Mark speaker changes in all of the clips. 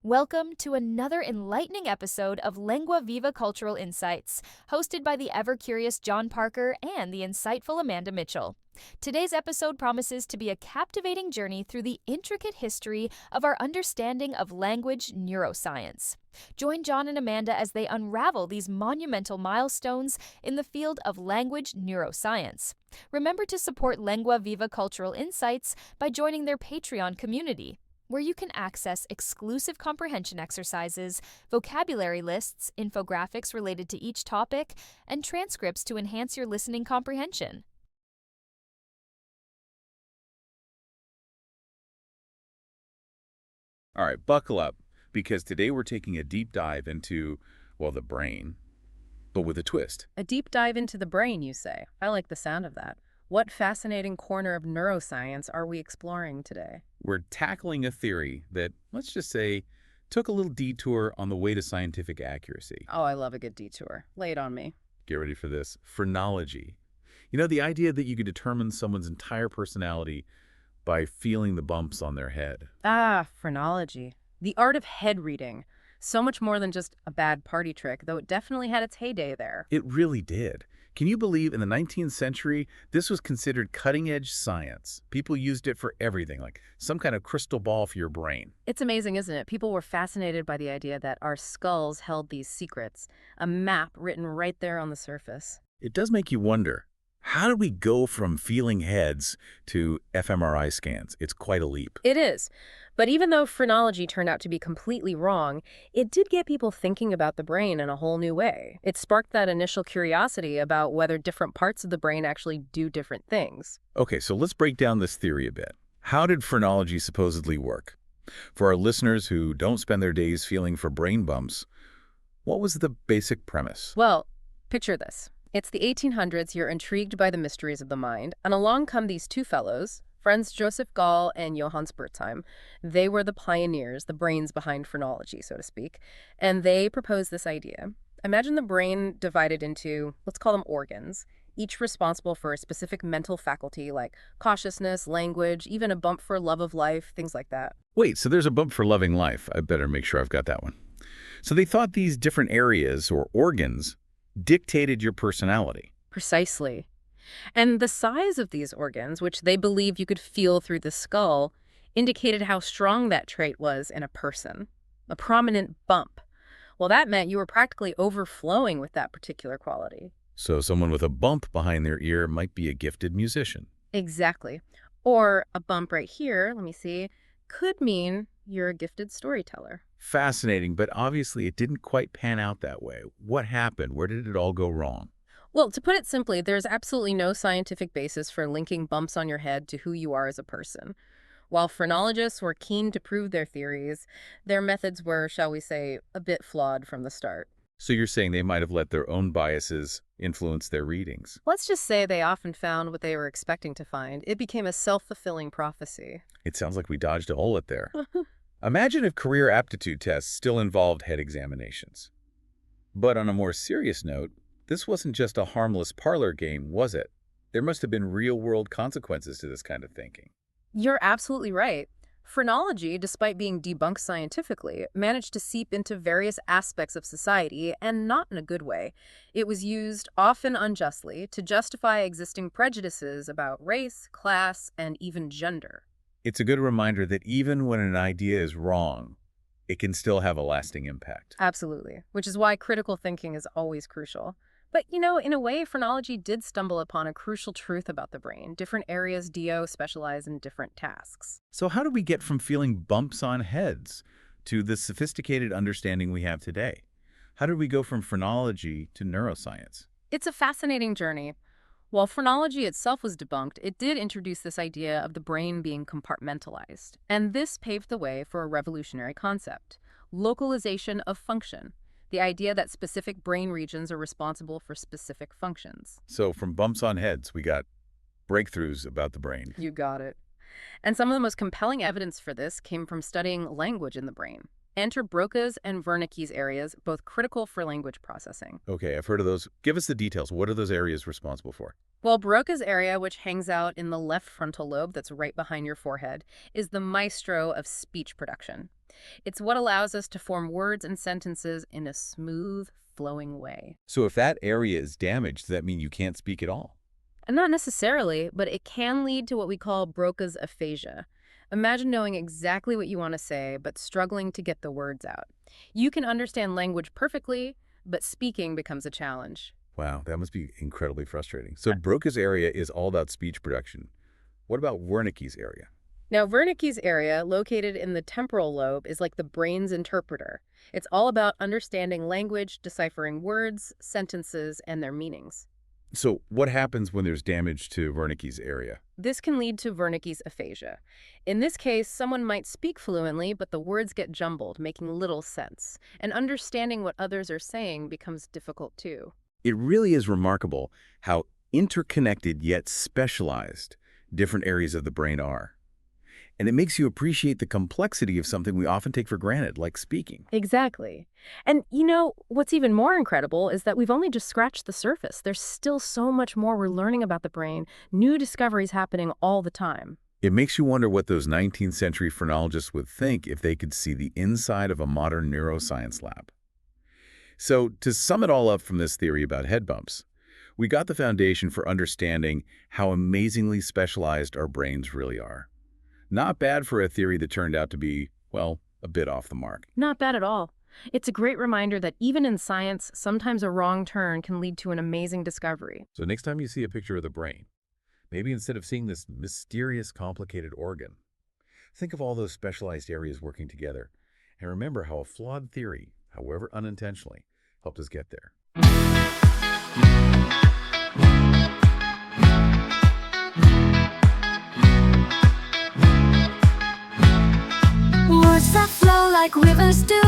Speaker 1: Welcome to another enlightening episode of Lengua Viva Cultural Insights, hosted by the ever-curious John Parker and the insightful Amanda Mitchell. Today's episode promises to be a captivating journey through the intricate history of our understanding of language neuroscience. Join John and Amanda as they unravel these monumental milestones in the field of language neuroscience. Remember to support Lengua Viva Cultural Insights by joining their Patreon community, where you can access exclusive comprehension exercises, vocabulary lists, infographics related to each topic, and transcripts to enhance your listening comprehension.
Speaker 2: All right, buckle up, because today we're taking a deep dive into, well, the brain, but with a twist.
Speaker 3: A deep dive into the brain, you say? I like the sound of that. What fascinating corner of neuroscience are we exploring today?
Speaker 2: We're tackling a theory that, let's just say, took a little detour on the way to scientific accuracy.
Speaker 3: Oh, I love a good detour. Lay it on me.
Speaker 2: Get ready for this. Phrenology. You know, the idea that you could determine someone's entire personality by feeling the bumps on their head.
Speaker 3: Ah, phrenology. The art of head reading. So much more than just a bad party trick, though it definitely had its heyday there.
Speaker 2: It really did. Can you believe in the 19th century, this was considered cutting-edge science? People used it for everything, like some kind of crystal ball for your brain.
Speaker 3: It's amazing, isn't it? People were fascinated by the idea that our skulls held these secrets, a map written right there on the surface.
Speaker 2: It does make you wonder, how did we go from feeling heads to fMRI scans? It's quite a leap.
Speaker 3: It is. But even though phrenology turned out to be completely wrong, it did get people thinking about the brain in a whole new way. It sparked that initial curiosity about whether different parts of the brain actually do different things.
Speaker 2: Okay, so let's break down this theory a bit. How did phrenology supposedly work? For our listeners who don't spend their days feeling for brain bumps, what was the basic premise?
Speaker 3: Well, picture this. It's the 1800s, you're intrigued by the mysteries of the mind, and along come these two fellows, Franz Joseph Gall and Johann Spurzheim. They were the pioneers, the brains behind phrenology, so to speak, and they proposed this idea. Imagine the brain divided into, let's call them organs, each responsible for a specific mental faculty like cautiousness, language, even a bump for love of life, things like that.
Speaker 2: Wait, so there's a bump for loving life. I better make sure I've got that one. So they thought these different areas or organs dictated your personality.
Speaker 3: Precisely. And the size of these organs, which they believed you could feel through the skull, indicated how strong that trait was in a person. A prominent bump. Well, that meant you were practically overflowing with that particular quality.
Speaker 2: So someone with a bump behind their ear might be a gifted musician.
Speaker 3: Exactly. Or a bump right here, let me see, could mean you're a gifted storyteller.
Speaker 2: Fascinating, but obviously it didn't quite pan out that way. What happened? Where did it all go wrong?
Speaker 3: Well, to put it simply, there's absolutely no scientific basis for linking bumps on your head to who you are as a person. While phrenologists were keen to prove their theories, their methods were, shall we say, a bit flawed from the start.
Speaker 2: So you're saying they might have let their own biases influence their readings.
Speaker 3: Let's just say they often found what they were expecting to find. It became a self-fulfilling prophecy.
Speaker 2: It sounds like we dodged a bullet there. Imagine if career aptitude tests still involved head examinations. But on a more serious note, this wasn't just a harmless parlor game, was it? There must have been real-world consequences to this kind of thinking.
Speaker 3: You're absolutely right. Phrenology, despite being debunked scientifically, managed to seep into various aspects of society, and not in a good way. It was used, often unjustly, to justify existing prejudices about race, class, and even gender.
Speaker 2: It's a good reminder that even when an idea is wrong, it can still have a lasting impact.
Speaker 3: Absolutely. Which is why critical thinking is always crucial. But, you know, in a way, phrenology did stumble upon a crucial truth about the brain. Different areas DO specialize in different tasks.
Speaker 2: So how do we get from feeling bumps on heads to the sophisticated understanding we have today? How did we go from phrenology to neuroscience?
Speaker 3: It's a fascinating journey. While phrenology itself was debunked, it did introduce this idea of the brain being compartmentalized. And this paved the way for a revolutionary concept: localization of function. The idea that specific brain regions are responsible for specific functions.
Speaker 2: So from bumps on heads, we got breakthroughs about the brain.
Speaker 3: You got it. And some of the most compelling evidence for this came from studying language in the brain. Enter Broca's and Wernicke's areas, both critical for language processing.
Speaker 2: Okay, I've heard of those. Give us the details. What are those areas responsible for?
Speaker 3: Well, Broca's area, which hangs out in the left frontal lobe that's right behind your forehead, is the maestro of speech production. It's what allows us to form words and sentences in a smooth, flowing way.
Speaker 2: So if that area is damaged, does that mean you can't speak at all?
Speaker 3: And not necessarily, but it can lead to what we call Broca's aphasia. Imagine knowing exactly what you want to say, but struggling to get the words out. You can understand language perfectly, but speaking becomes a challenge.
Speaker 2: Wow, that must be incredibly frustrating. So Broca's area is all about speech production. What about Wernicke's area?
Speaker 3: Now, Wernicke's area, located in the temporal lobe, is like the brain's interpreter. It's all about understanding language, deciphering words, sentences, and their meanings.
Speaker 2: So what happens when there's damage to Wernicke's area?
Speaker 3: This can lead to Wernicke's aphasia. In this case, someone might speak fluently, but the words get jumbled, making little sense. And understanding what others are saying becomes difficult too.
Speaker 2: It really is remarkable how interconnected yet specialized different areas of the brain are. And it makes you appreciate the complexity of something we often take for granted, like speaking.
Speaker 3: Exactly. And what's even more incredible is that we've only just scratched the surface. There's still so much more we're learning about the brain, new discoveries happening all the time.
Speaker 2: It makes you wonder what those 19th century phrenologists would think if they could see the inside of a modern neuroscience lab. So to sum it all up from this theory about head bumps, we got the foundation for understanding how amazingly specialized our brains really are. Not bad for a theory that turned out to be, well, a bit off the mark.
Speaker 3: Not bad at all. It's a great reminder that even in science, sometimes a wrong turn can lead to an amazing discovery.
Speaker 2: So next time you see a picture of the brain, maybe instead of seeing this mysterious, complicated organ, think of all those specialized areas working together, and remember how a flawed theory, however unintentionally, helped us get there.
Speaker 4: Words that flow like rivers do.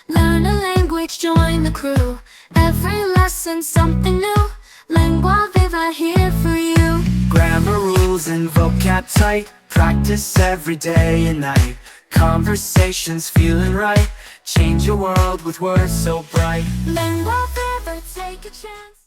Speaker 4: Learn a language, join the crew. Every lesson something new. Lengua Viva here for you.
Speaker 5: Grammar rules and vocab tight. Practice every day and night. Conversations feeling right. Change your world with words so bright.
Speaker 4: Lengua Viva, take a chance.